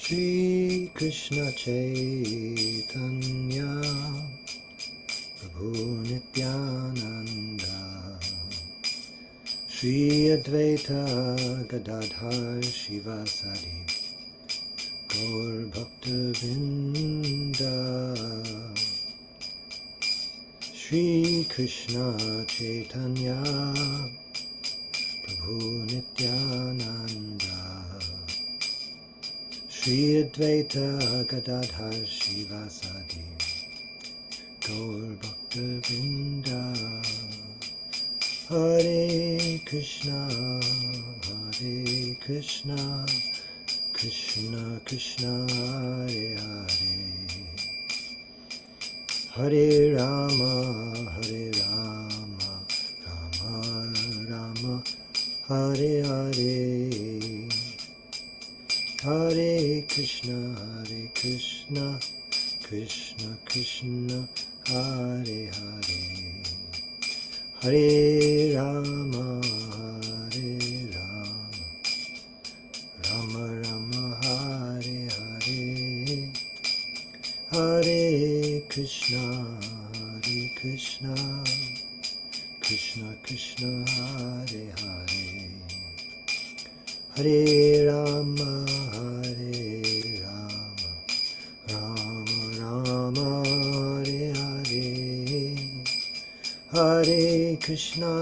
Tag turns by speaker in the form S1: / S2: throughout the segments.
S1: Shri Krishna Chaitanya Prabhu Nityananda Shri Advaita Gadadhar Shivasadi Gaur Bhakta Vrinda Shri Krishna Chaitanya Prabhu Nityananda Shri Advaita Gadadhar Shivasadi Gaur Bhakta Vrinda Hare Krishna Krishna Krishna Hare Hare Hare Rama Rama Rama Hare Hare Hare Krishna Krishna Krishna Hare Hare Hare Rama Rama Rama Hare Hare Hare Krishna Krishna Krishna Hare Hare Hare Rama Rama Rama Hare Hare Hare Krishna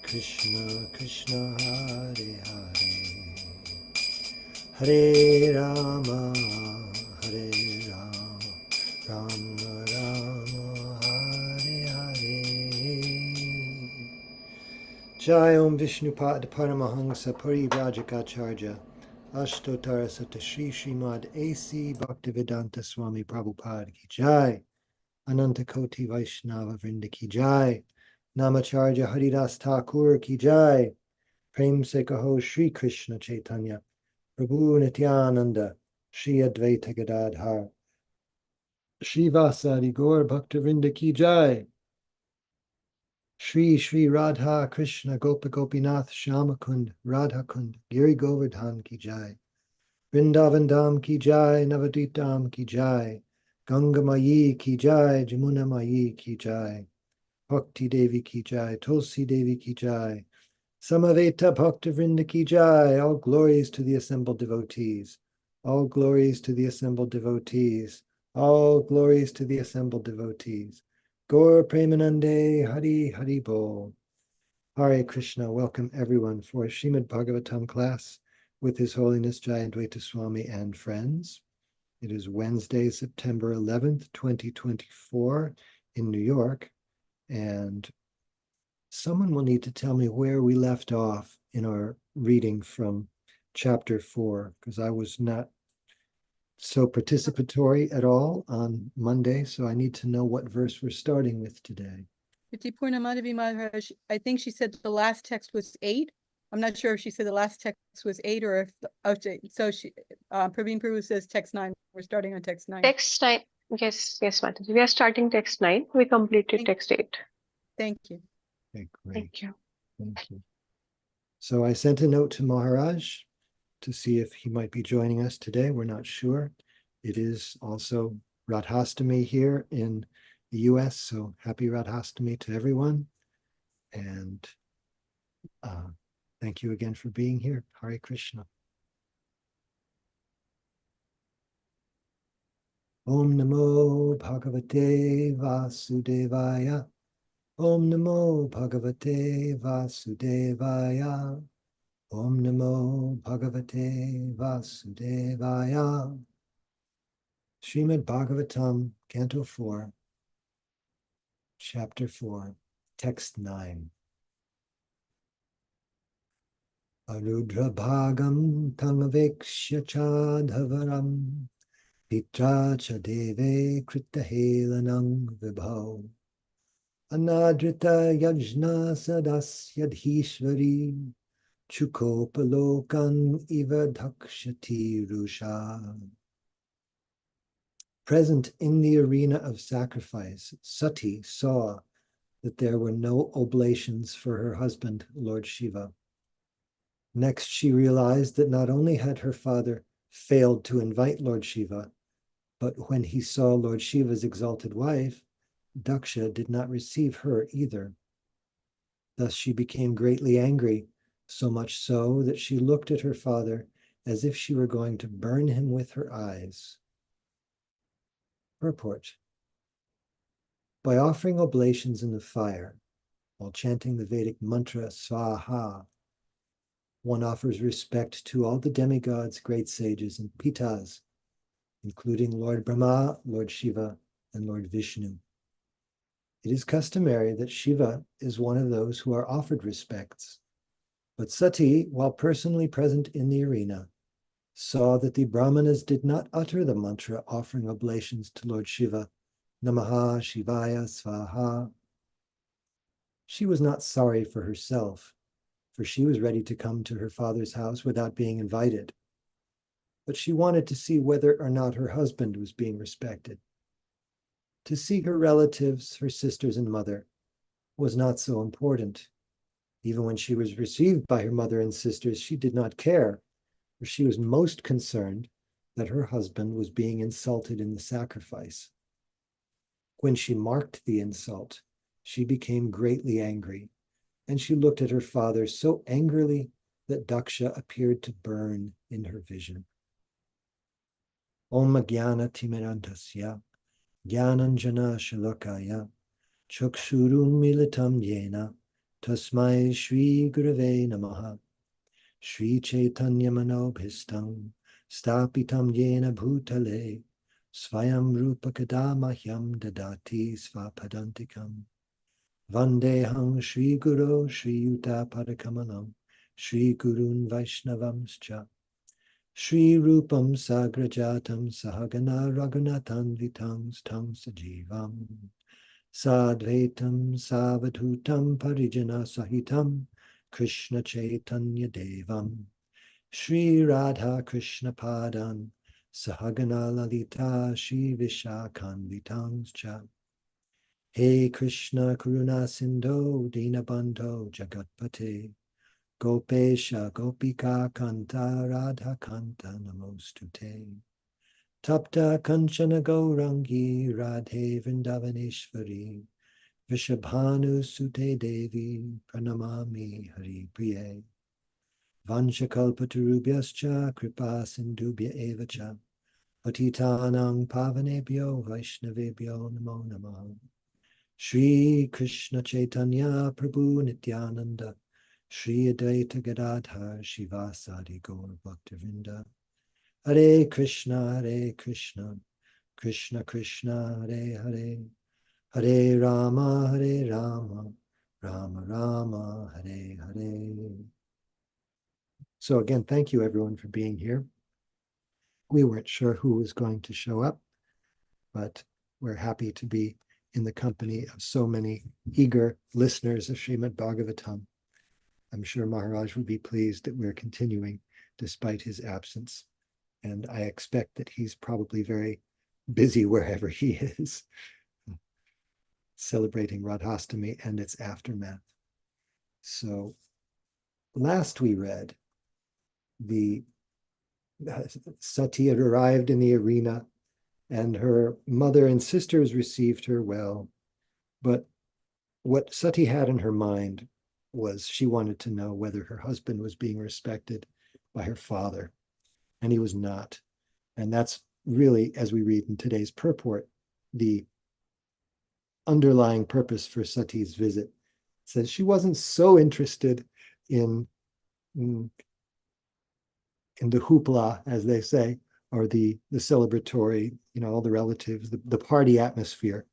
S1: Krishna Hare Hare Hare Rama Rama Rama Hare Hare Jai Om Vishnupad Paramahansa Parivrajakacharya Ashtotara Satashri Srimad A.C. Bhaktivedanta Swami Prabhupada Ki Jai Ananta Koti Vaishnava Vrinda Ki Jai Namacharya Haridas Thakur Ki Jai Prem Se Kaho Shri Krishna Chaitanya Prabhu Nityananda Shri Advaita Gadadhar Shri Vasadi Gaur Bhaktivinoda Ki Jai Shri Radha Krishna Gopa Gopinath Shyamakund Radha Kund Giri Govardhan Ki Jai Vrindavan Dham Ki Jai Navadvip Dham Ki Jai Ganga Mayi Ki Jai Jamuna Mayi Ki Jai Bhakti Devi Ki Jai Tulsi Devi Ki Jai Samaveta Bhaktivinoda Ki Jai. All glories to the assembled devotees. All glories to the assembled devotees. All glories to the assembled devotees. Gaur Premanande Hari Hari Bol. Hare Krishna. Welcome everyone for Srimad Bhagavatam class with His Holiness Jayadvaita Swami and friends. It is Wednesday, September 11th, 2024 in New York. And someone will need to tell me where we left off in our reading from chapter 4, because I was not so participatory at all on Monday, so I need to know what verse we're starting with today.
S2: I think she said the last text was 8. I'm not sure if she said the last text was 8 or if, so she, Praveen Prabhu says text 9. We're starting on text 9.
S3: Text 9. Yes, Mataji. We are starting text 9. We completed text 8.
S2: Thank you.
S1: Okay, great.
S3: Thank you.
S1: Thank you. So I sent a note to Maharaj to see if he might be joining us today. We're not sure. It is also Radhastami here in the US, so happy Radhastami to everyone. And thank you again for being here. Hare Krishna. Om Namo Bhagavate Vasudevaya. Om Namo Bhagavate Vasudevaya. Om Namo Bhagavate Vasudevaya. Srimad Bhagavatam, Canto 4, Chapter 4, Text 9. Arudra Bhagam Tamavekshya Chadhavaram Pitra Cha Deve Kritahelanang Vibhav Anadrita Yajna Sadasyadhishvari Chukopalokan Iva Dakshati Rusha. Present in the arena of sacrifice, Sati saw that there were no oblations for her husband, Lord Shiva. Next, she realized that not only had her father failed to invite Lord Shiva, but when he saw Lord Shiva's exalted wife, Daksha did not receive her either. Thus she became greatly angry, so much so that she looked at her father as if she were going to burn him with her eyes. Purport. By offering oblations in the fire, while chanting the Vedic mantra Swaha, one offers respect to all the demigods, great sages, and pitas, including Lord Brahma, Lord Shiva, and Lord Vishnu. It is customary that Shiva is one of those who are offered respects, but Sati, while personally present in the arena, saw that the Brahmanas did not utter the mantra offering oblations to Lord Shiva, Namaha Shivaya Svaha. She was not sorry for herself, for she was ready to come to her father's house without being invited. But she wanted to see whether or not her husband was being respected. To see her relatives, her sisters and mother, was not so important. Even when she was received by her mother and sisters, she did not care, for she was most concerned that her husband was being insulted in the sacrifice. When she marked the insult, she became greatly angry, and she looked at her father so angrily that Daksha appeared to burn in her vision. Om Jnana Timirantasya Jnananjana Shalakaya Chakshurun Militam Yena Tasmai Shri Gurave Namaha Shri Chaitanya Manobhistam Stapitam Yena Bhutale Svayam Rupa Kadamahyam Dadati Svapadantikam Vandeham Shri Guru Shri Yuta Padakamalam Shri Gurun Vaishnavamscha Shri Rupam Sagrajatam Sahagana Raghunathan Vitang Stang Sajivam Sadvaitam Savadhutam Parijana Sahitam Krishna Chaitanya Devam Shri Radha Krishna Padan Sahagana Lalita Shri Vishakhan Vitangscha He Krishna Karuna Sindho Dinabandho Jagatpate Gopesha Gopika Kanta Radha Kanta Namostute Tapta Kanchana Gaurangi Radhe Vrindavaneshwari Vishabhanu Sute Devi Pranamami Hari Priye Vanchakalpatarubhyascha Kripa Sindhubhya Evacha Patitanang Pavanebhyo Vaishnavebhyo Namo Namaha Shri Krishna Chaitanya Prabhu Nityananda Shri Advaita Gadadhar Shivasadi Gaur Bhaktivinoda Hare Krishna Krishna Krishna Hare Hare Hare Rama Rama Rama Hare Hare. So again, thank you everyone for being here. We weren't sure who was going to show up, but we're happy to be in the company of so many eager listeners of Srimad Bhagavatam. I'm sure Maharaj will be pleased that we're continuing despite his absence. And I expect that he's probably very busy wherever he is, celebrating Radhastami and its aftermath. So last we read, the Sati had arrived in the arena and her mother and sisters received her well. But what Sati had in her mind was she wanted to know whether her husband was being respected by her father, and he was not. And that's really, as we read in today's purport, the underlying purpose for Sati's visit. It says she wasn't so interested in the hoopla, as they say, or the celebratory, all the relatives, the party atmosphere.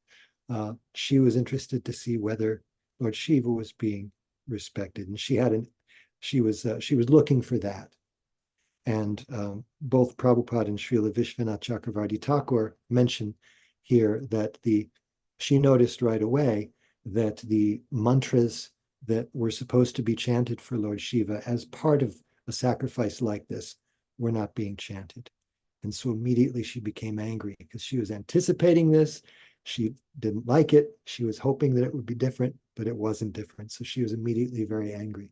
S1: She was interested to see whether Lord Shiva was being respected, and she was looking for that. And both Prabhupada and Srila Vishwanath Chakravarti Thakur mention here that she noticed right away that the mantras that were supposed to be chanted for Lord Shiva as part of a sacrifice like this were not being chanted. And so immediately she became angry because she was anticipating this. She didn't like it. She was hoping that it would be different, but it wasn't different. So she was immediately very angry.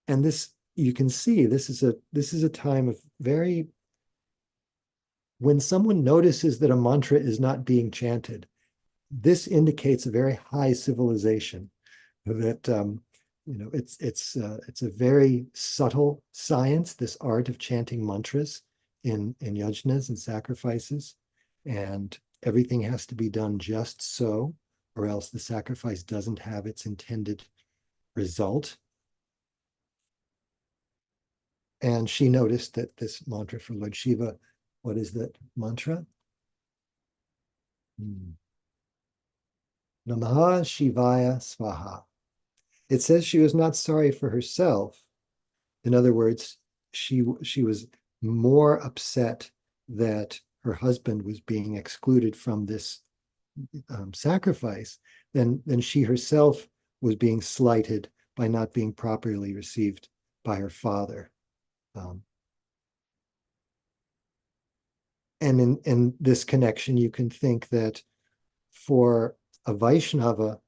S1: And this you can see this is a time of when someone notices that a mantra is not being chanted, this indicates a very high civilization. That it's a very subtle science, this art of chanting mantras in yajnas and sacrifices, and everything has to be done just so, or else the sacrifice doesn't have its intended result. And she noticed that this mantra for Lord Shiva, what is that mantra? Namaha Shivaya Svaha. It says she was not sorry for herself. In other words, she was more upset that her husband was being excluded from this sacrifice than she herself was being slighted by not being properly received by her father. And in this connection, you can think that for a Vaishnava,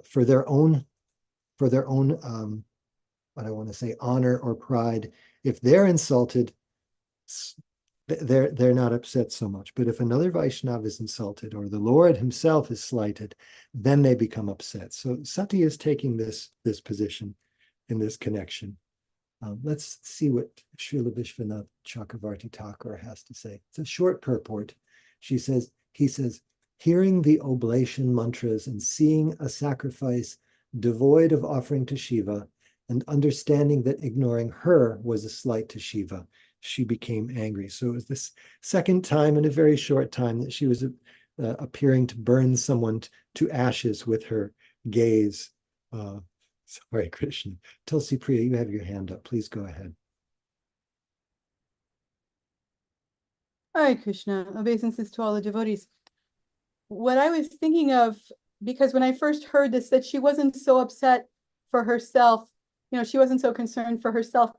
S1: for their own what I want to say, honor or pride, if they're insulted, they're not upset so much. But if another Vaishnava is insulted or the Lord himself is slighted, then they become upset. So Sati is taking this position in this connection. Let's see what Srila Vishwanath Chakravarti Thakur has to say. It's a short purport. He says, hearing the oblation mantras and seeing a sacrifice devoid of offering to Shiva, and understanding that ignoring her was a slight to Shiva, she became angry. So it was this second time in a very short time that she was appearing to burn someone to ashes with her gaze. Sorry, Krishna. Tulsi Priya, you have your hand up. Please go ahead.
S2: Hare Krishna, obeisances to all the devotees. What I was thinking of, because when I first heard this, that she wasn't so upset for herself, she wasn't so concerned for herself,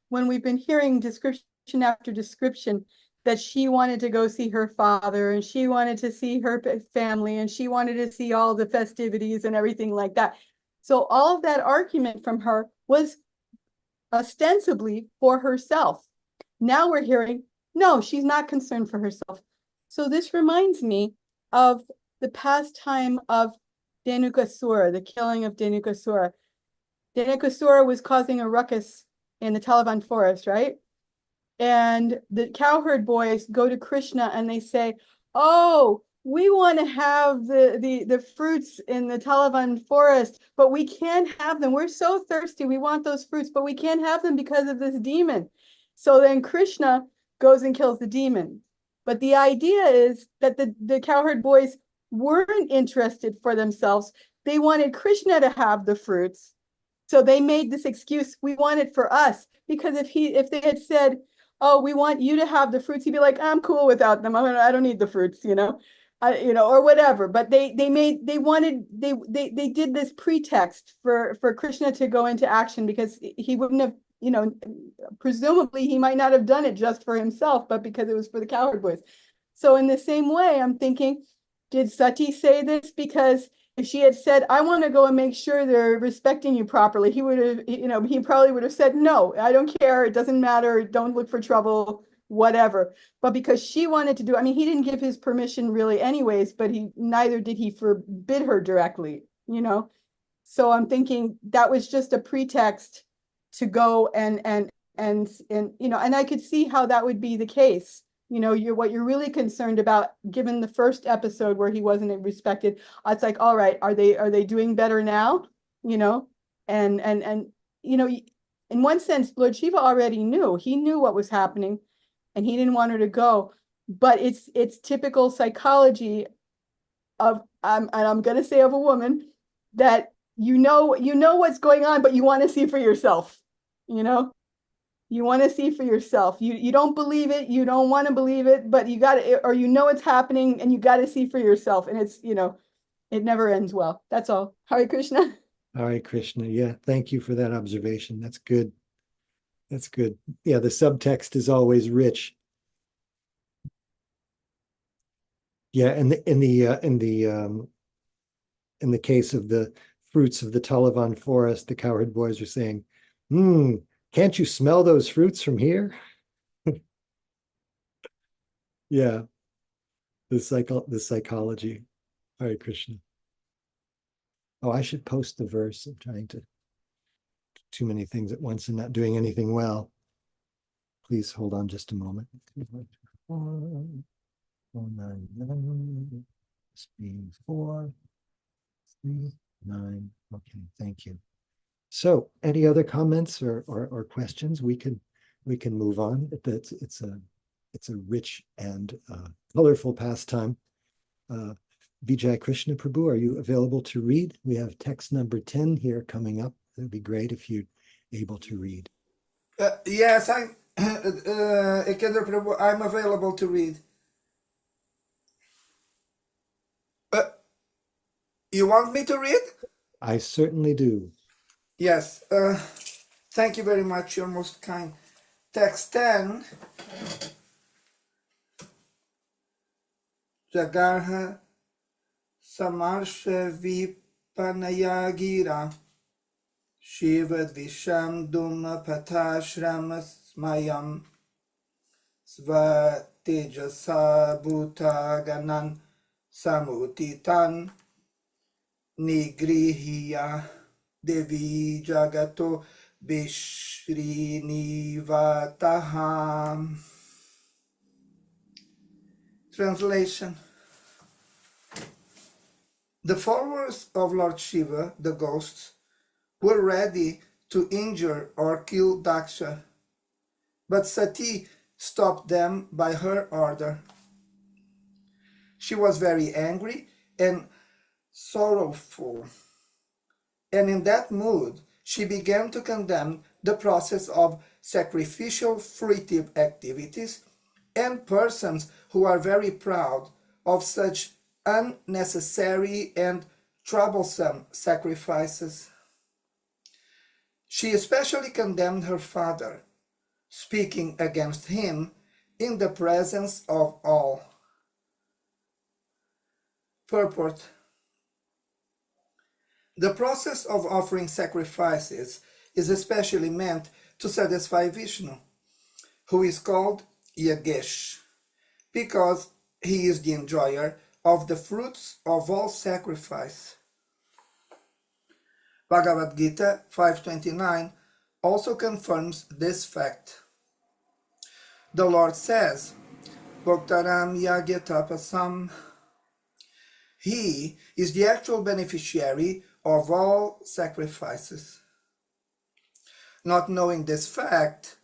S2: when we've been hearing description after description that she wanted to go see her father and she wanted to see her family and she wanted to see all the festivities and everything like that. So all of that argument from her was ostensibly for herself. Now we're hearing, no, she's not concerned for herself. So this reminds me of the pastime of Dhenukasura, the killing of Dhenukasura. Dhenukasura was causing a ruckus in the Talavan forest, right? And the cowherd boys go to Krishna and they say, oh, we want to have the fruits in the Talavan forest, but we can't have them. We're so thirsty. We want those fruits, but we can't have them because of this demon. So then Krishna goes and kills the demon. But the idea is that the cowherd boys weren't interested for themselves. They wanted Krishna to have the fruits. So they made this excuse, we want it for us. Because if they had said, oh, we want you to have the fruits, he'd be like, I'm cool without them. I don't need the fruits, or whatever. But they did this pretext for Krishna to go into action, because he wouldn't have, presumably he might not have done it just for himself, but because it was for the cowherd boys. So in the same way, I'm thinking, did Sati say this because if she had said, I want to go and make sure they're respecting you properly, he would have, he probably would have said, no, I don't care. It doesn't matter. Don't look for trouble, whatever. But because she wanted to do, he didn't give his permission really anyways, but neither did he forbid her directly, So I'm thinking that was just a pretext to go and I could see how that would be the case. What you're really concerned about, given the first episode where he wasn't respected, it's like, all right, are they doing better now? And in one sense, Lord Shiva already knew. He knew what was happening, and he didn't want her to go. But it's typical psychology of and I'm gonna say of a woman, that you know what's going on, but you want to see for yourself. You want to see for yourself. You don't believe it. You don't want to believe it, but you got to, or it's happening and you got to see for yourself. And it's, it never ends well. That's all. Hare Krishna.
S1: Hare Krishna. Yeah, thank you for that observation. That's good. That's good. Yeah, the subtext is always rich. Yeah, and in the case of the fruits of the Talavan forest, the cowherd boys are saying, Can't you smell those fruits from here? Yeah, the psychology. Hare Krishna. Oh, I should post the verse. I'm trying to do too many things at once and not doing anything well. Please hold on just a moment. 4, 3, 9. Okay, thank you. So, any other comments or questions? We can move on. It's a rich and colorful pastime. Vijay Krishna Prabhu, are you available to read? We have text number 10 here coming up. It'd be great if you're able to read.
S4: Yes, I'm Ekendra Prabhu, I'm available to read. You want me to read?
S1: I certainly do.
S4: Yes. Thank you very much. You're most kind. Text 10. Jagarha Samarsha Vipanayagira Shivad Visham Duma Patashram Smayam Svatejasa Bhutaganan Samutitan Nigrihiya Devi Jagato Bishrinivataha. Translation. The followers of Lord Shiva, the ghosts, were ready to injure or kill Daksha, but Sati stopped them by her order. She was very angry and sorrowful, and in that mood she began to condemn the process of sacrificial fruitive activities and persons who are very proud of such unnecessary and troublesome sacrifices. She especially condemned her father, speaking against him in the presence of all. Purport. The process of offering sacrifices is especially meant to satisfy Vishnu, who is called Yagesh, because he is the enjoyer of the fruits of all sacrifice. Bhagavad Gita 5.29 also confirms this fact. The Lord says, Bhaktaram Yagyatapasam. He is the actual beneficiary of all sacrifices. Not knowing this fact,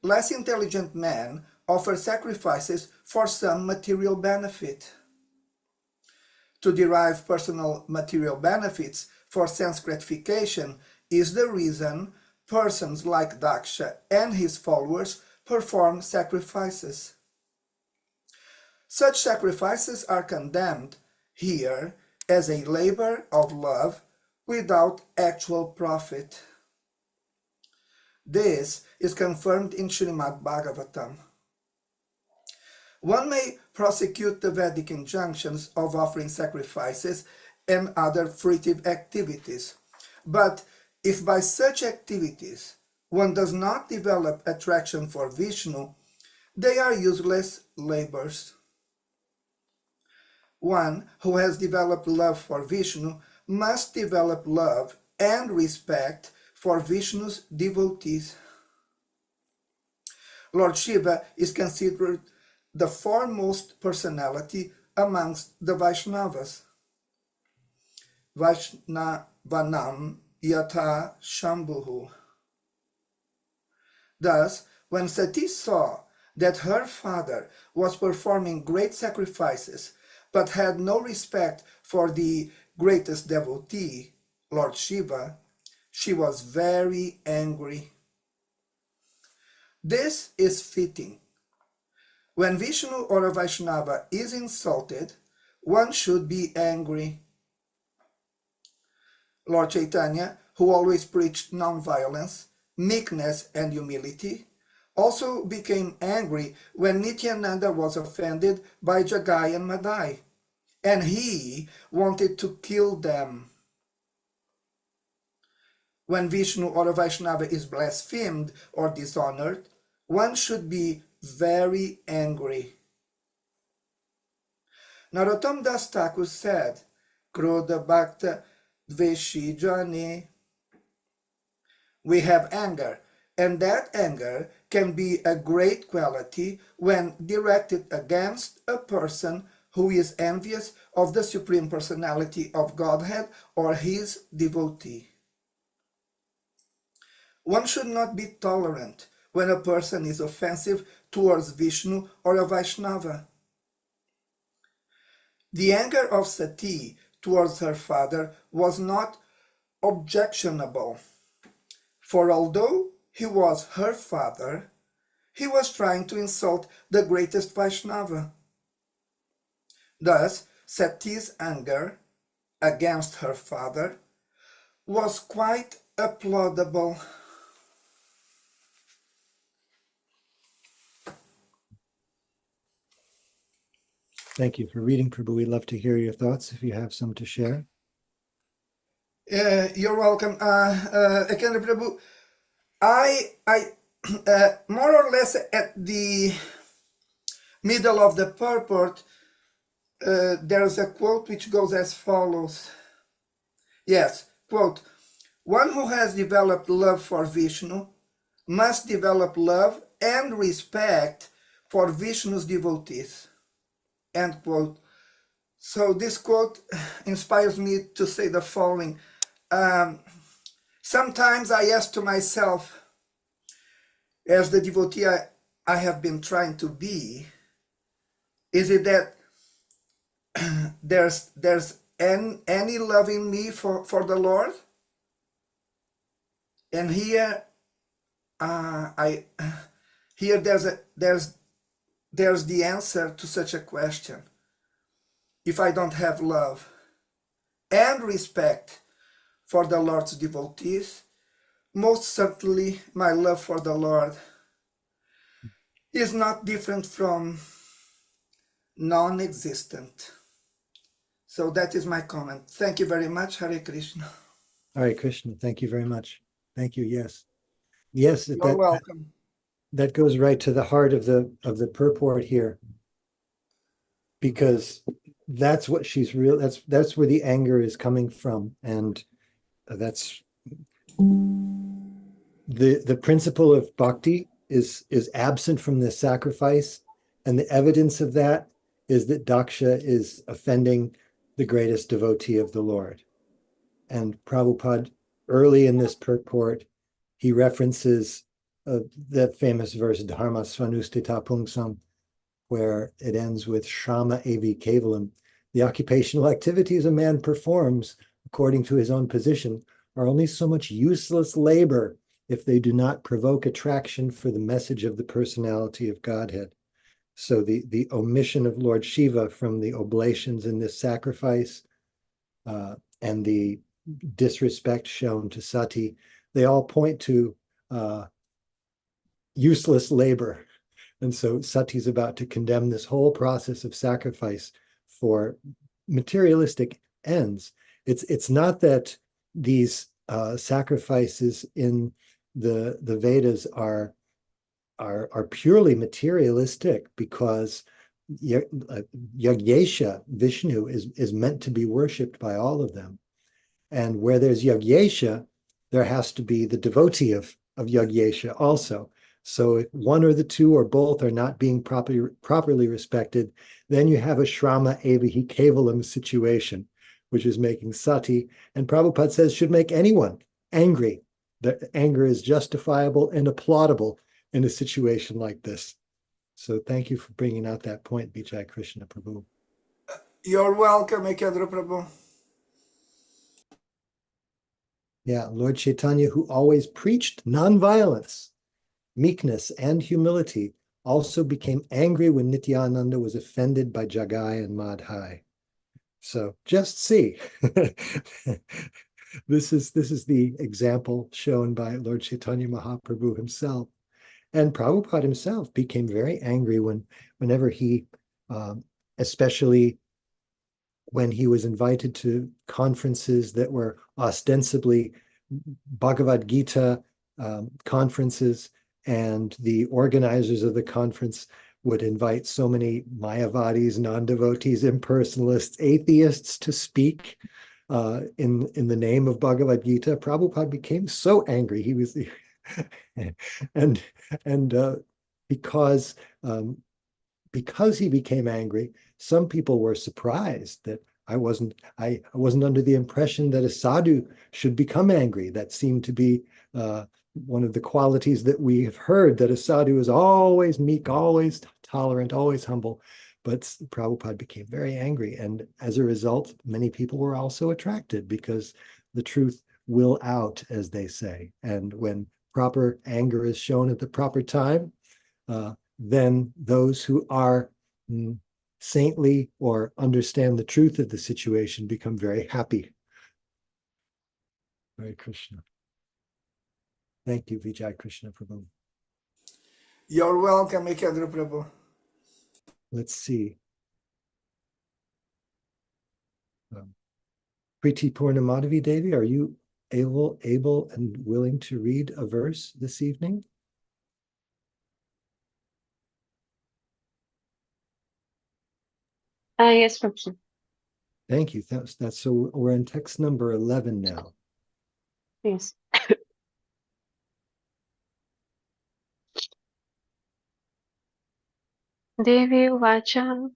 S4: less intelligent men offer sacrifices for some material benefit. To derive personal material benefits for sense gratification is the reason persons like Daksha and his followers perform sacrifices. Such sacrifices are condemned here as a labor of love without actual profit. This is confirmed in Srimad Bhagavatam. One may prosecute the Vedic injunctions of offering sacrifices and other fruitive activities, but if by such activities one does not develop attraction for Vishnu, they are useless labors. One who has developed love for Vishnu must develop love and respect for Vishnu's devotees. Lord Shiva is considered the foremost personality amongst the Vaishnavas. Vaishnavanam yatha shambhuhu. Thus, when Sati saw that her father was performing great sacrifices but had no respect for the greatest devotee, Lord Shiva, she was very angry. This is fitting. When Vishnu or a Vaishnava is insulted, one should be angry. Lord Chaitanya, who always preached non-violence, meekness, and humility, also became angry when Nityananda was offended by Jagai and Madai, and he wanted to kill them. when Vishnu or a Vaishnava is blasphemed or dishonored, one should be very angry. Narottam Das Thakur said, Krodha Bhakta Dveshi Jani. We have anger, and that anger can be a great quality when directed against a person who is envious of the Supreme Personality of Godhead or his devotee. One should not be tolerant when a person is offensive towards Vishnu or a Vaishnava. The anger of Sati towards her father was not objectionable, for although he was her father, he was trying to insult the greatest Vaishnava. Thus, Sati's anger against her father was quite applaudable.
S1: Thank you for reading, Prabhu. We'd love to hear your thoughts if you have some to share.
S4: You're welcome, Ekendra Prabhu. I more or less at the middle of the purport, there's a quote which goes as follows. Yes, quote, one who has developed love for Vishnu must develop love and respect for Vishnu's devotees. End quote. So this quote inspires me to say the following. Sometimes I ask to myself, as the devotee I have been trying to be, is it that there's any love in me for the Lord? And here there's the answer to such a question. If I don't have love and respect for the Lord's devotees, most certainly my love for the Lord is not different from non-existent. So that is my comment. Thank you very much. Hare Krishna.
S1: Hare Krishna. Thank you very much. Thank you. Yes. Yes,
S4: You're welcome.
S1: that goes right to the heart of the purport here, because that's what she's that's where the anger is coming from, and that's the principle of bhakti is absent from the sacrifice, and the evidence of that is that Daksha is offending the greatest devotee of the Lord. And Prabhupada, early in this purport, he references that famous verse, Dharma Svanustita Pungsam, where it ends with Shrama Avi Kevalam. The occupational activities a man performs according to his own position are only so much useless labor if they do not provoke attraction for the message of the personality of Godhead. So the omission of Lord Shiva from the oblations in this sacrifice and the disrespect shown to Sati, they all point to useless labor. And so Sati's about to condemn this whole process of sacrifice for materialistic ends. It's not that these sacrifices in the Vedas are purely materialistic, because Yagyesha, Vishnu, is meant to be worshipped by all of them. And where there's Yagyesha, there has to be the devotee of Yagyesha also. So if one or the two or both are not being properly respected, then you have a Shrama Evahi Kevalam situation, which is making Sati, and Prabhupada says should make anyone angry. That anger is justifiable and applaudable in a situation like this. So thank you for bringing out that point, Vijay Krishna Prabhu.
S4: You're welcome, Ekendra Prabhu.
S1: Yeah, Lord Chaitanya, who always preached nonviolence, meekness, and humility, also became angry when Nityananda was offended by Jagai and Madhai. So just see. This is the example shown by Lord Chaitanya Mahaprabhu himself. And Prabhupada himself became very angry whenever he, especially when he was invited to conferences that were ostensibly Bhagavad Gita conferences, and the organizers of the conference would invite so many Mayavadis, non-devotees, impersonalists, atheists to speak in the name of Bhagavad Gita. Prabhupada became so angry. He was and because he became angry, some people were surprised that I wasn't under the impression that a sadhu should become angry. That seemed to be one of the qualities that we have heard, that a sadhu is always meek, always tolerant, always humble. But Prabhupada became very angry. And as a result, many people were also attracted, because the truth will out, as they say. And when proper anger is shown at the proper time, then those who are saintly or understand the truth of the situation become very happy. Hare Krishna. Thank you, Vijay Krishna Prabhu.
S4: You're welcome, Ekadru Prabhu.
S1: Let's see. Priti Purnamadavi Devi, are you able and willing to read a verse this evening?
S3: Yes, Prabhuji.
S1: Thank you. That's so we're in text number 11 now.
S3: Yes. Devi Uvacha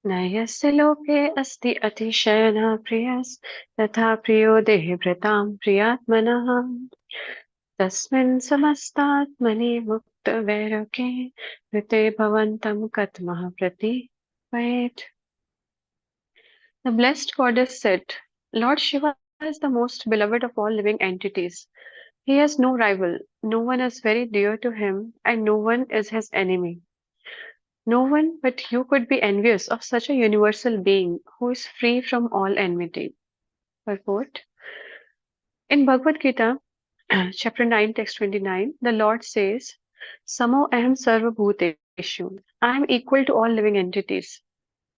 S3: न यस्य लोके अस्ति अतिशयनः प्रियस् तथा प्रियो देहभृतां प्रियात्मनः तस्मिन् समस्तात्मनि मुक्तवैराग्ये ऋते भवन्तं कथमः प्रतिपयेत्. The blessed goddess said, Lord Shiva is the most beloved of all living entities. He has no rival, no one is very dear to him, and no one is his enemy. No one but you could be envious of such a universal being who is free from all enmity. Purport. In Bhagavad Gita, chapter 9, text 29, the Lord says, Samo aham sarva bhuteshu. I am equal to all living entities.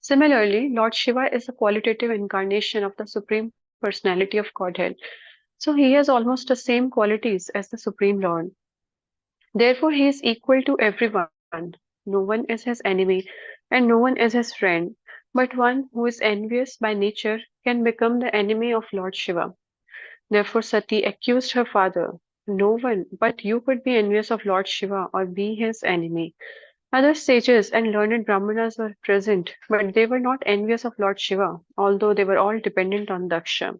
S3: Similarly, Lord Shiva is a qualitative incarnation of the Supreme Personality of Godhead. So he has almost the same qualities as the Supreme Lord. Therefore, he is equal to everyone. No one is his enemy and no one is his friend. But one who is envious by nature can become the enemy of Lord Shiva. Therefore, Sati accused her father. No one but you could be envious of Lord Shiva or be his enemy. Other sages and learned Brahmanas were present, but they were not envious of Lord Shiva, although they were all dependent on Daksha.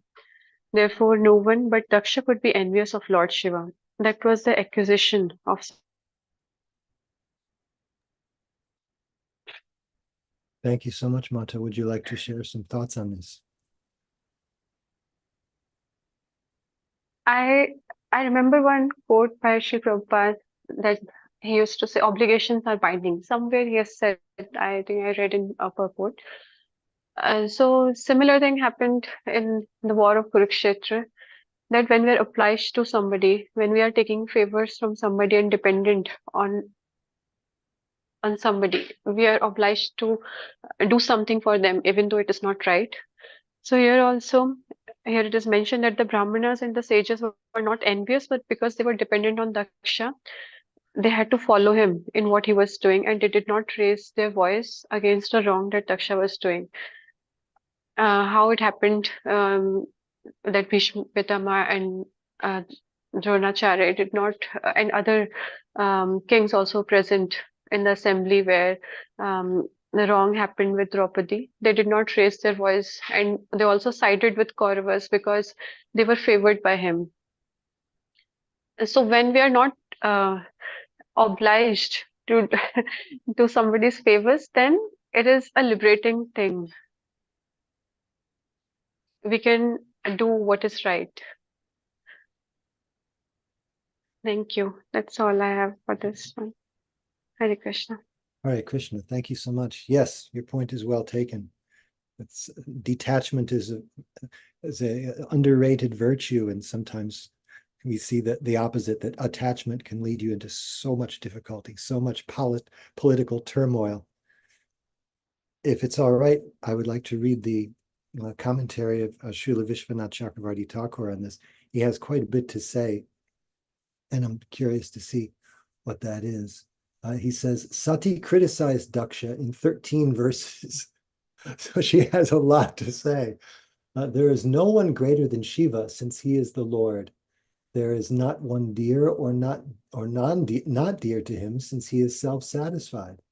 S3: Therefore, no one but Daksha could be envious of Lord Shiva. That was the accusation of.
S1: Thank you so much, Mata. Would you like to share some thoughts on this?
S3: I remember one quote by Sri Prabhupada that he used to say, obligations are binding. Somewhere he has said, I think I read in a purport. So similar thing happened in the war of Kurukshetra, that when we are obliged to somebody, when we are taking favors from somebody and dependent on somebody, we are obliged to do something for them, even though it is not right. So here it is mentioned that the Brahmanas and the sages were not envious, but because they were dependent on Daksha, they had to follow him in what he was doing, and they did not raise their voice against the wrong that Daksha was doing. How it happened that Bhishma Pitama and Dronacharya did not, and other kings also present in the assembly where the wrong happened with Draupadi. They did not raise their voice, and they also sided with Kauravas because they were favored by him. So when we are not obliged to do somebody's favors, then it is a liberating thing. We can do what is right. Thank you. That's all I have for this one. Hare Krishna.
S1: Hare Krishna. Thank you so much. Yes, your point is well taken. It's, detachment is a underrated virtue, and sometimes we see that the opposite, that attachment can lead you into so much difficulty, so much political turmoil. If it's all right, I would like to read the commentary of Srila Vishwanath Chakravarti Thakur on this. he has quite a bit to say, and I'm curious to see what that is. He says, Sati criticized Daksha in 13 verses. So she has a lot to say. There is no one greater than Shiva, since he is the Lord. There is not one dear or not dear to him, since he is self-satisfied.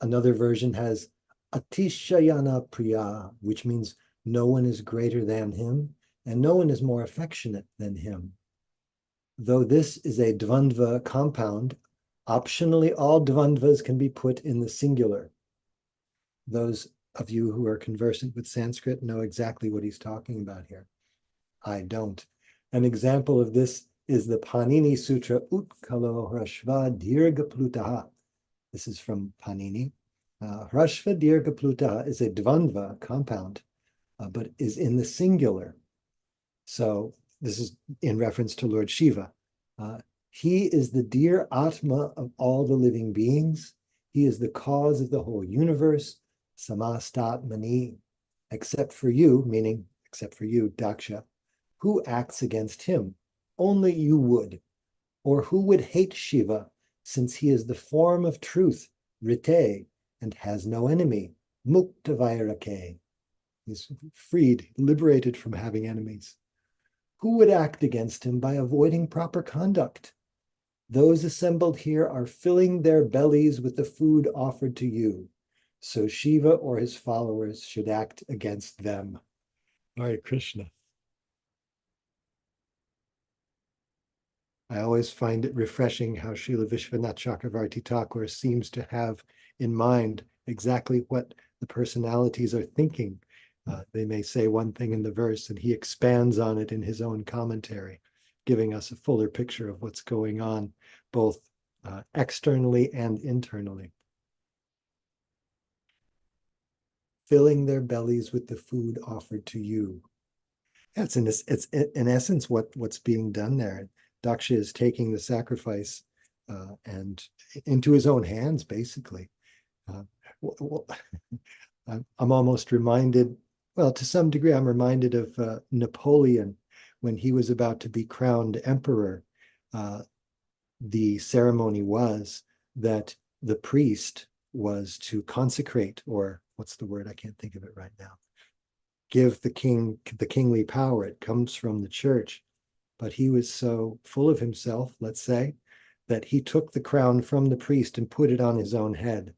S1: Another version has Atishayana Priya, which means no one is greater than him, and no one is more affectionate than him. Though this is a dvandva compound, optionally all dvandvas can be put in the singular. Those of you who are conversant with Sanskrit know exactly what he's talking about here. I don't. An example of this is the Panini Sutra Utkalo Hrashva Dirgha Plutaha. This is from Panini. Hrashva Dirgha Plutaha is a dvandva compound, but is in the singular. So this is in reference to Lord Shiva. He is the dear Atma of all the living beings. He is the cause of the whole universe, Samastatmani, except for you, meaning except for you, Daksha. Who acts against him? Only you would. Or who would hate Shiva, since he is the form of truth, Rite, and has no enemy, Mukta Vairake. He's freed, liberated from having enemies. Who would act against him by avoiding proper conduct? Those assembled here are filling their bellies with the food offered to you. So Shiva or his followers should act against them. Hare Krishna. I always find it refreshing how Srila Vishwanath Chakravarti Thakur seems to have in mind exactly what the personalities are thinking. They may say one thing in the verse and he expands on it in his own commentary, giving us a fuller picture of what's going on, both externally and internally. Filling their bellies with the food offered to you. It's in essence what's being done there. Daksha is taking the sacrifice and into his own hands, basically. I'm almost reminded, well, to some degree, I'm reminded of Napoleon when he was about to be crowned emperor. The ceremony was that the priest was to consecrate, or what's the word? I can't think of it right now. Give the king the kingly power. It comes from the church. But he was so full of himself, let's say, that he took the crown from the priest and put it on his own head.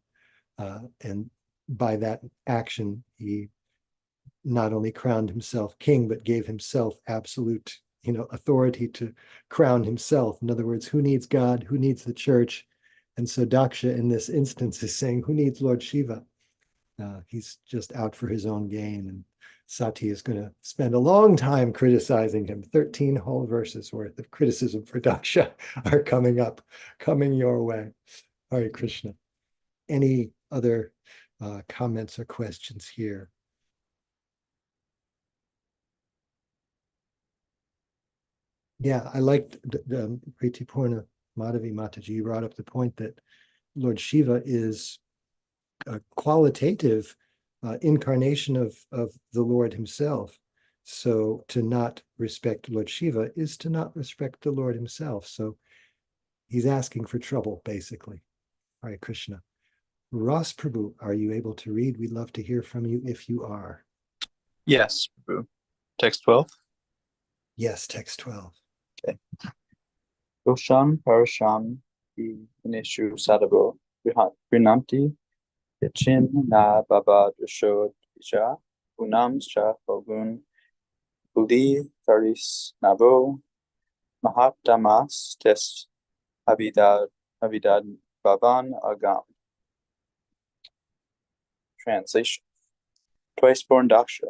S1: And by that action, he not only crowned himself king, but gave himself absolute, authority to crown himself. In other words, who needs God? Who needs the church? And so Daksha in this instance is saying, who needs Lord Shiva? He's just out for his own gain. And Sati is going to spend a long time criticizing him. 13 whole verses worth of criticism for Daksha are coming your way. Hare Krishna. Any other comments or questions here? Yeah, I liked the Priti Purna Madhavi Mataji. You brought up the point that Lord Shiva is a qualitative incarnation of the Lord himself. So to not respect Lord Shiva is to not respect the Lord himself. So he's asking for trouble, basically. Hare Krishna. Ras Prabhu, are you able to read? We'd love to hear from you if you are.
S5: Yes, Prabhu. Text 12?
S1: Yes, text 12.
S5: Okay. Dosham Parasham Inishu Sadabo Prinamti Yachin Na Baba Dusho Isha Unam Sha Fogun Budi Taris Nabo Mahatamas Tes Avidad Bhavan Agam. Translation. Twice born Daksha,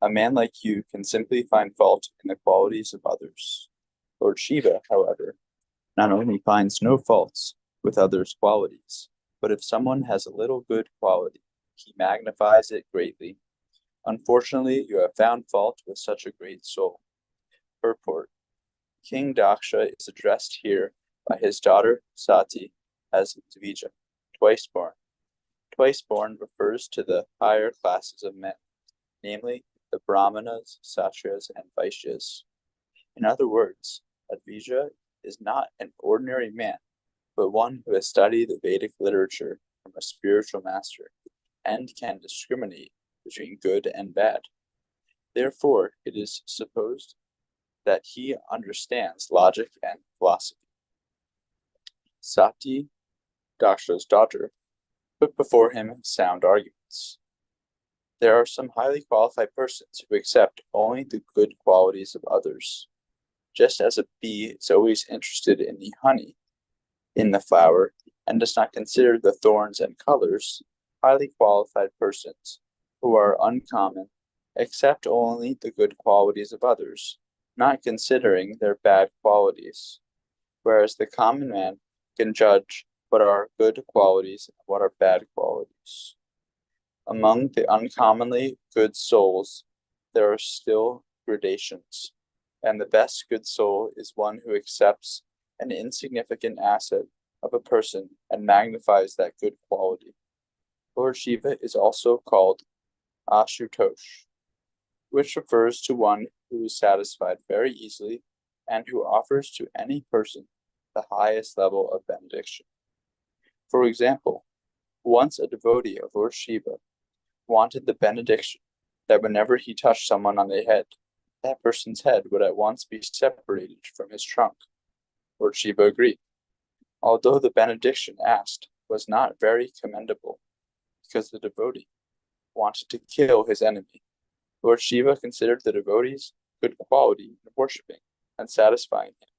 S5: a man like you can simply find fault in the qualities of others. Lord Shiva, however, not only finds no faults with others' qualities, but if someone has a little good quality, he magnifies it greatly. Unfortunately, you have found fault with such a great soul. Purport. King Daksha is addressed here by his daughter Sati as Dvija, twice born. Twice born refers to the higher classes of men, namely the Brahmanas, Kshatriyas, and Vaishyas. In other words, Advija is not an ordinary man, but one who has studied the Vedic literature from a spiritual master and can discriminate between good and bad. Therefore, it is supposed that he understands logic and philosophy. Sati, Daksha's daughter, put before him sound arguments. There are some highly qualified persons who accept only the good qualities of others. Just as a bee is always interested in the honey in the flower and does not consider the thorns and colors, highly qualified persons who are uncommon accept only the good qualities of others, not considering their bad qualities, whereas the common man can judge what are good qualities and what are bad qualities. Among the uncommonly good souls, there are still gradations, and the best good soul is one who accepts an insignificant asset of a person and magnifies that good quality. Lord Shiva is also called Ashutosh, which refers to one who is satisfied very easily and who offers to any person the highest level of benediction. For example, once a devotee of Lord Shiva wanted the benediction that whenever he touched someone on the head, that person's head would at once be separated from his trunk. Lord Shiva agreed, although the benediction asked was not very commendable, because the devotee wanted to kill his enemy. Lord Shiva considered the devotee's good quality in worshipping and satisfying him,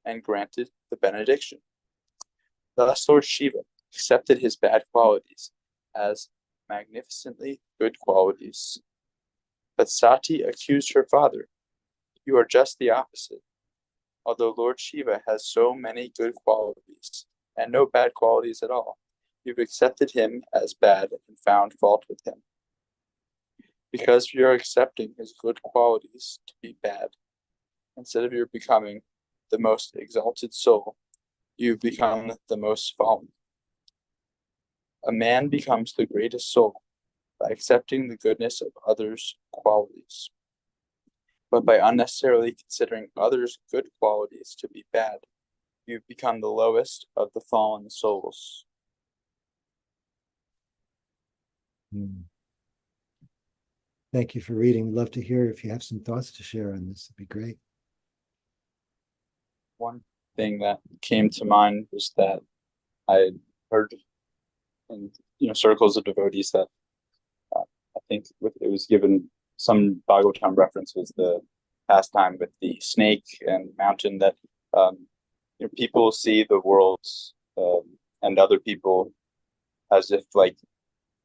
S5: and granted the benediction. Thus Lord Shiva accepted his bad qualities as magnificently good qualities. But Sati accused her father, "You are just the opposite. Although Lord Shiva has so many good qualities and no bad qualities at all, you've accepted him as bad and found fault with him. Because you're accepting his good qualities to be bad, instead of your becoming the most exalted soul, you've become the most fallen. A man becomes the greatest soul by accepting the goodness of others' qualities. But by unnecessarily considering others' good qualities to be bad, you've become the lowest of the fallen souls."
S1: Thank you for reading. Love to hear if you have some thoughts to share on this. It'd be great.
S5: One thing that came to mind was that I heard in circles of devotees that I think it was given some Bhagavatam reference was the pastime with the snake and mountain that people see the world and other people as if like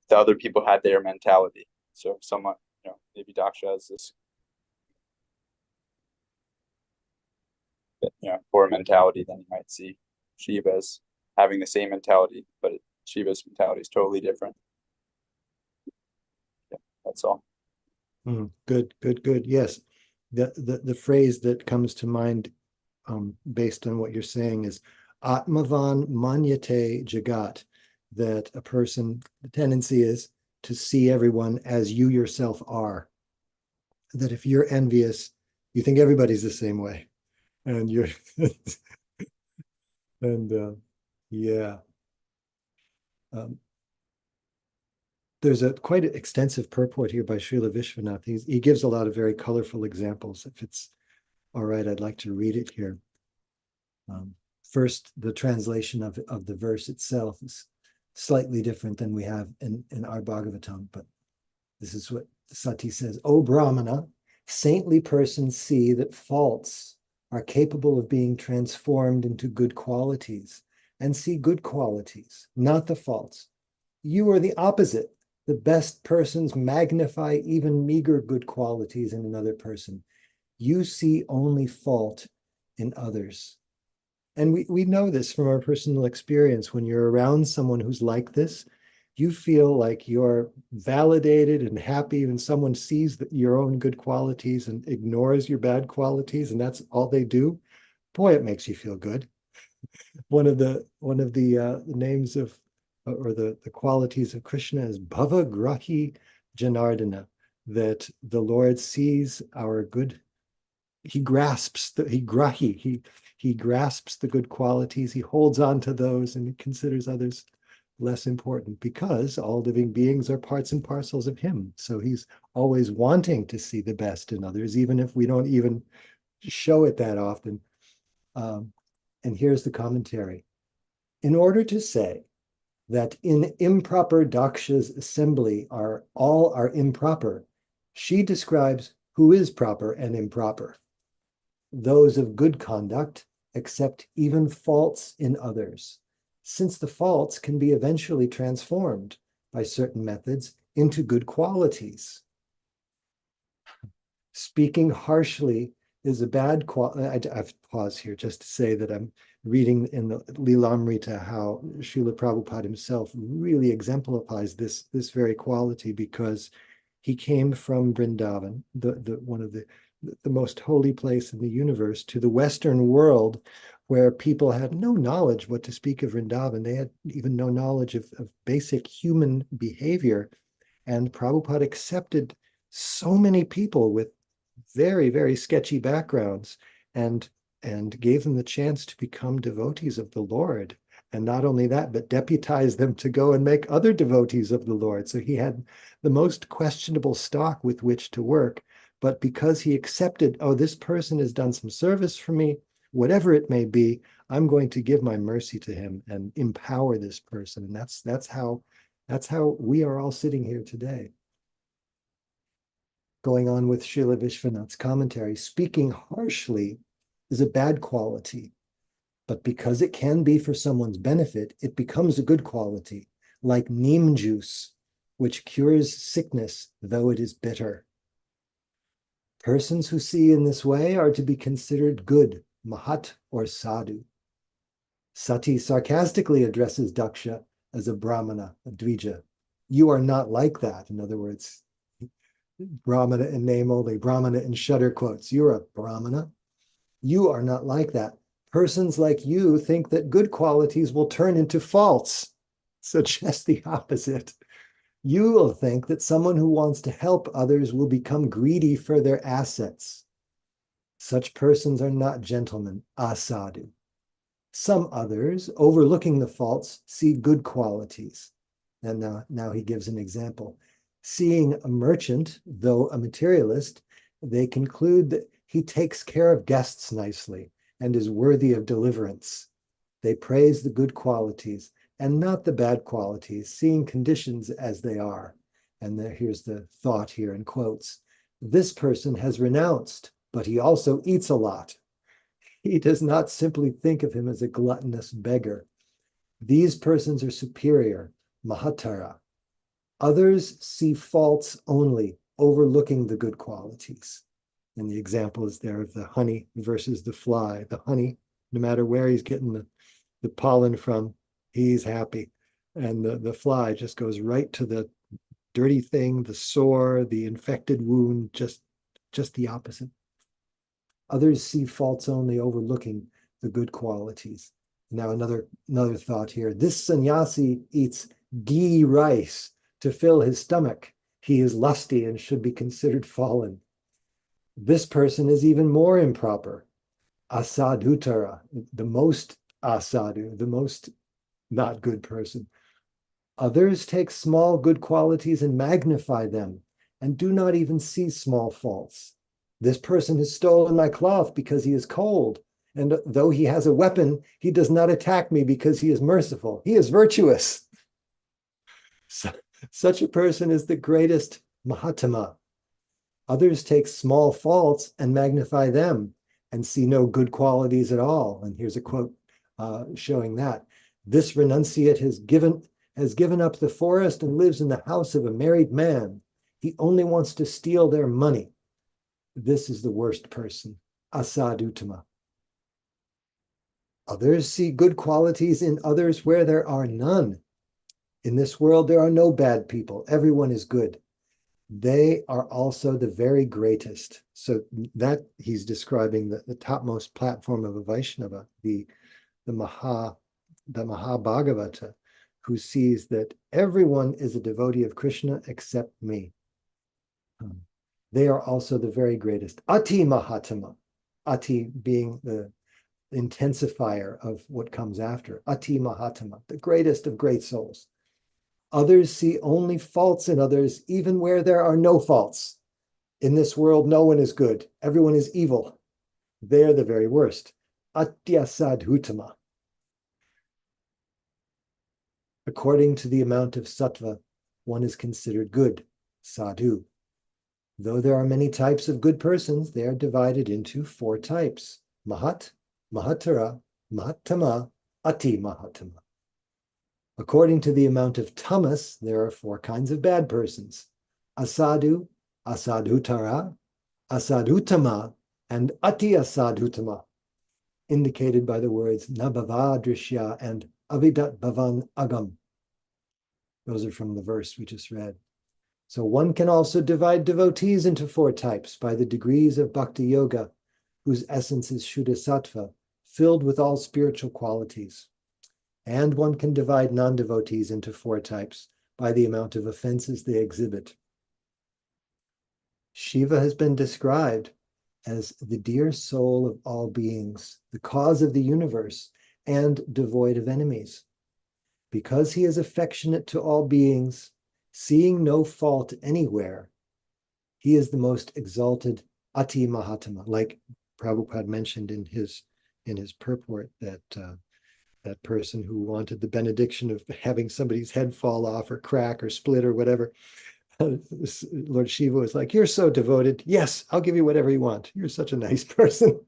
S5: the other people had their mentality. So if someone, maybe Daksha has this poor mentality, then you might see Shiva as having the same mentality, but Shiva's mentality is totally different. Yeah, that's all.
S1: Good. Yes. The phrase that comes to mind based on what you're saying is Atmavan Manyate Jagat, that a person, the tendency is to see everyone as you yourself are. That if you're envious, you think everybody's the same way. And you're yeah. There's a quite extensive purport here by Srila Vishwanath. He gives a lot of very colorful examples. If it's all right, I'd like to read it here. First, the translation of the verse itself is slightly different than we have in our Bhagavatam, but this is what Sati says. O Brahmana, saintly persons see that faults are capable of being transformed into good qualities, and see good qualities, not the faults. You are the opposite. The best persons magnify even meager good qualities in another person. You see only fault in others. And we know this from our personal experience. When you're around someone who's like this, you feel like you're validated and happy when someone sees your own good qualities and ignores your bad qualities, and that's all they do. Boy, it makes you feel good. One of the names of or the qualities of Krishna is Bhava Grahi Janardana, that the Lord sees our good he grasps he grasps the good qualities, he holds on to those, and he considers others less important because all living beings are parts and parcels of him. So he's always wanting to see the best in others, even if we don't even show it that often. And here's the commentary. In order to say that in improper Daksha's assembly all are improper, she describes who is proper and improper. Those of good conduct accept even faults in others, since the faults can be eventually transformed by certain methods into good qualities. Speaking harshly is a bad quality. I've paused here just to say that I'm reading in the Lilamrita how Srila Prabhupada himself really exemplifies this very quality, because he came from Vrindavan, one of the most holy place in the universe, to the Western world, where people had no knowledge what to speak of Vrindavan. They had even no knowledge of basic human behavior. And Prabhupada accepted so many people with very, very sketchy backgrounds and gave them the chance to become devotees of the Lord. And not only that, but deputized them to go and make other devotees of the Lord. So he had the most questionable stock with which to work. But because he accepted, oh, this person has done some service for me, whatever it may be, I'm going to give my mercy to him and empower this person. And that's how we are all sitting here today. Going on with Srila Vishwanath's commentary, speaking harshly is a bad quality, but because it can be for someone's benefit, it becomes a good quality, like neem juice, which cures sickness, though it is bitter. Persons who see in this way are to be considered good, mahat or sadhu. Sati sarcastically addresses Daksha as a brahmana, a dvija. You are not like that. In other words, brahmana in name only, brahmana in shutter quotes. You're a brahmana. You are not like that. Persons like you think that good qualities will turn into faults. So just the opposite. You will think that someone who wants to help others will become greedy for their assets. Such persons are not gentlemen, asadu. Some others, overlooking the faults, see good qualities. And now he gives an example. Seeing a merchant, though a materialist, they conclude that he takes care of guests nicely and is worthy of deliverance. They praise the good qualities and not the bad qualities, seeing conditions as they are. And here's the thought here in quotes. This person has renounced, but he also eats a lot. He does not simply think of him as a gluttonous beggar. These persons are superior, mahatara. Others see faults only, overlooking the good qualities. And the example is there of the honey versus the fly. The honey, no matter where he's getting the pollen from, he's happy. And the fly just goes right to the dirty thing, the sore, the infected wound, just the opposite. Others see faults only, overlooking the good qualities. Now another thought here. This sannyasi eats ghee rice to fill his stomach. He is lusty and should be considered fallen. This person is even more improper. Asadhutara, the most asadu, the most not good person. Others take small good qualities and magnify them and do not even see small faults. This person has stolen my cloth because he is cold, and though he has a weapon, he does not attack me because he is merciful. He is virtuous. Such a person is the greatest Mahatma. Others take small faults and magnify them and see no good qualities at all. And here's a quote showing that. This renunciate has given up the forest and lives in the house of a married man. He only wants to steal their money. This is the worst person, asadutama. Others see good qualities in others where there are none. In this world, there are no bad people. Everyone is good. They are also the very greatest. So that he's describing the topmost platform of a Vaishnava, the Mahabhagavata, who sees that everyone is a devotee of Krishna except me. They are also the very greatest. Ati Mahatma. Ati being the intensifier of what comes after. Ati Mahatma, the greatest of great souls. Others see only faults in others, even where there are no faults. In this world, no one is good. Everyone is evil. They're the very worst. Atyasadhutama. According to the amount of sattva, one is considered good, sadhu. Though there are many types of good persons, they are divided into 4 types: Mahat, Mahatara, Mahatama, Ati Mahatama. According to the amount of tamas, there are 4 kinds of bad persons: Asadu, Asadhutara, Asadhutama, and Ati Asadhutama, indicated by the words Nabhavadrishya and Avidat Bhavan Agam. Those are from the verse we just read. So one can also divide devotees into 4 types by the degrees of bhakti yoga, whose essence is Shuddha Sattva, filled with all spiritual qualities. And one can divide non-devotees into 4 types by the amount of offenses they exhibit. Shiva has been described as the dear soul of all beings, the cause of the universe, and devoid of enemies. Because he is affectionate to all beings, seeing no fault anywhere, he is the most exalted Ati Mahatma, like Prabhupada mentioned in his purport, that that person who wanted the benediction of having somebody's head fall off or crack or split or whatever. Lord Shiva was like, "You're so devoted. Yes, I'll give you whatever you want. You're such a nice person."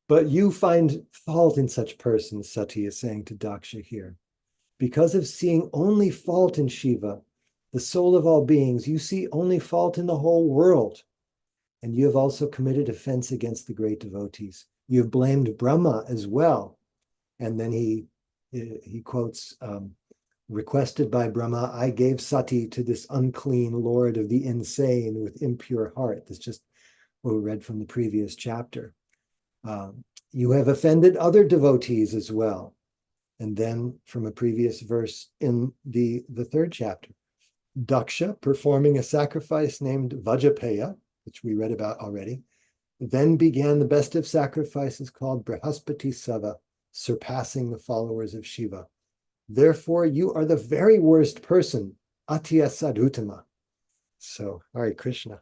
S1: But you find fault in such persons, Sati is saying to Daksha here. Because of seeing only fault in Shiva, the soul of all beings, you see only fault in the whole world. And you have also committed offense against the great devotees. You have blamed Brahma as well. And then he quotes, requested by Brahma, I gave sati to this unclean lord of the insane with impure heart. That's just what we read from the previous chapter. You have offended other devotees as well. And then from a previous verse in the 3rd chapter, Daksha, performing a sacrifice named Vajapaya, which we read about already, then began the best of sacrifices called Brihaspati Sava, surpassing the followers of Shiva. Therefore, you are the very worst person, Atya Sadhutama. So, Hare Krishna.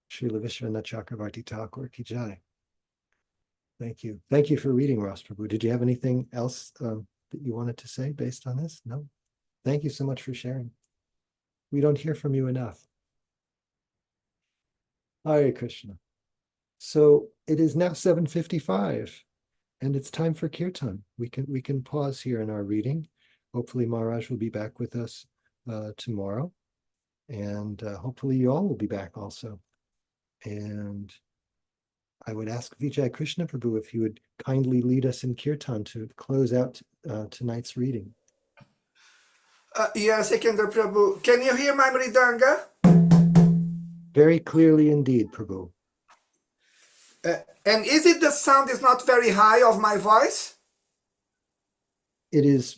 S1: Srila Vishwanath Chakravarti Thakur ki jai. Thank you. Thank you for reading, Ras Prabhu. Did you have anything else that you wanted to say based on this? No? Thank you so much for sharing. We don't hear from you enough. Hare Krishna. So it is now 7:55 and it's time for kirtan. We can pause here in our reading. Hopefully Maharaj will be back with us tomorrow. And hopefully you all will be back also. And I would ask Vijay Krishna Prabhu if he would kindly lead us in kirtan to close out tonight's reading.
S4: Yes, Ekendra Prabhu. Can you hear my mridanga?
S1: Very clearly indeed, Prabhu.
S4: And is it the sound is not very high of my voice?
S1: It is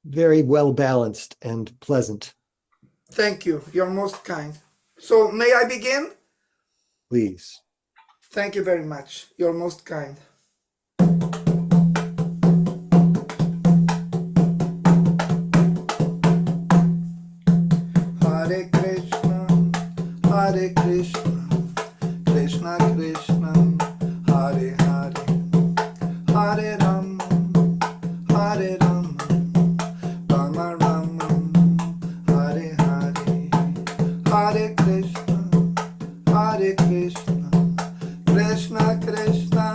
S1: very well balanced and pleasant.
S4: Thank you. You're most kind. So may I begin?
S1: Please.
S4: Thank you very much. You're most kind. Hare Krishna, Hare Krishna, Krishna Krishna, Hare Hare, Hare Rama, Hare Rama, Rama Rama, Hare Hare, Hare Krishna, Hare Krishna, Krishna Krishna,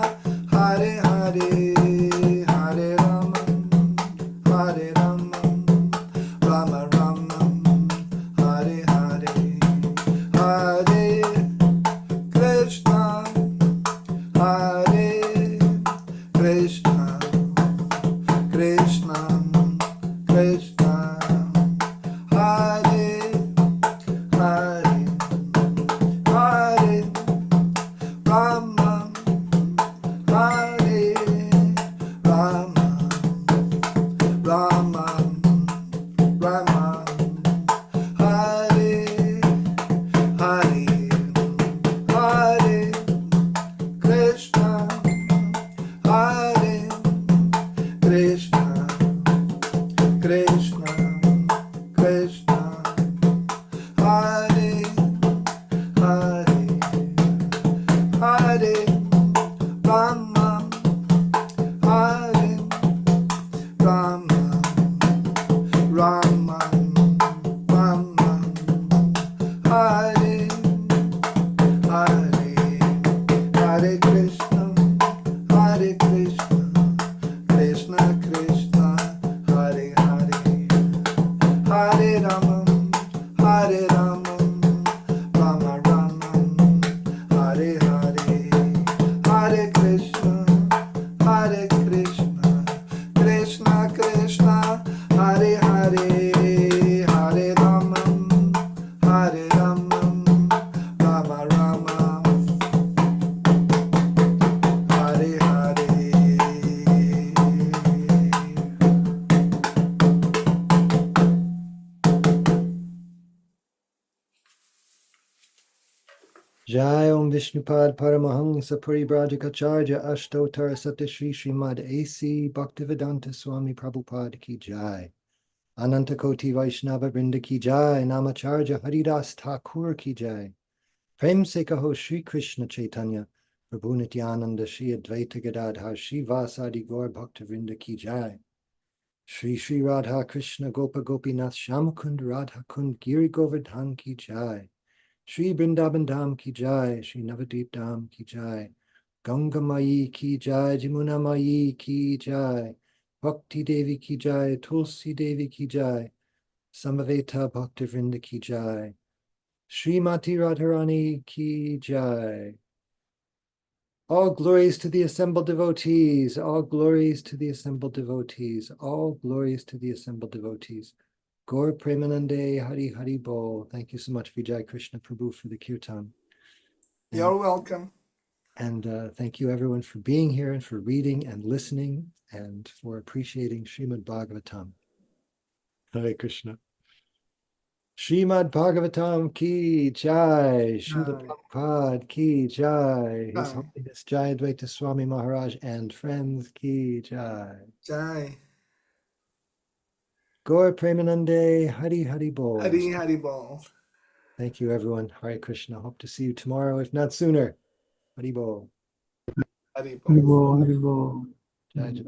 S1: Jai Om Vishnupad Paramahansa Paribrajacharya Ashtottara Satya Shri Srimad A.C. Bhaktivedanta Swami Prabhupada Ki Jai. Ananta Koti Vaishnava Vrinda Ki Jai. Namacharya Haridas Thakur Ki Jai. Prem Se Kaho Shri Krishna Chaitanya Prabhu Nityananda Shri Advaita Gadadhar Shri Vasadi Gaur Bhakta Vrinda Ki Jai. Shri Shri Radha Krishna Gopa Gopinath Shamakund Radha Kund Giri Govardhan Ki Jai. Shri Vrindavan Dham Ki Jai, Shri Navadvip Dham Ki Jai, Ganga Mayi Ki Jai, Jamuna Mayi Ki Jai, Bhakti Devi Ki Jai, Tulsi Devi Ki Jai, Samaveta Bhakta Vrinda Ki Jai, Shri Mati Radharani Ki Jai. All glories to the assembled devotees, all glories to the assembled devotees, all glories to the assembled devotees. Gaur Premanande Hari Hari Bol. Thank you so much, Vijay Krishna Prabhu, for the kirtan.
S4: You're welcome.
S1: And thank you everyone for being here and for reading and listening and for appreciating Srimad Bhagavatam. Hare Krishna. Srimad Bhagavatam ki jai. Srila Prabhupada ki jai. His
S4: Jai.
S1: Holiness Jayadvaita Swami Maharaj and friends ki jai.
S4: Jai.
S1: Gaur Premanande Hari Hari Bol.
S4: Hari Hari Bol.
S1: Thank you everyone. Hare Krishna. Hope to see you tomorrow, if not sooner. Hari Bol.
S4: Hari Bol.
S1: Jai Jai.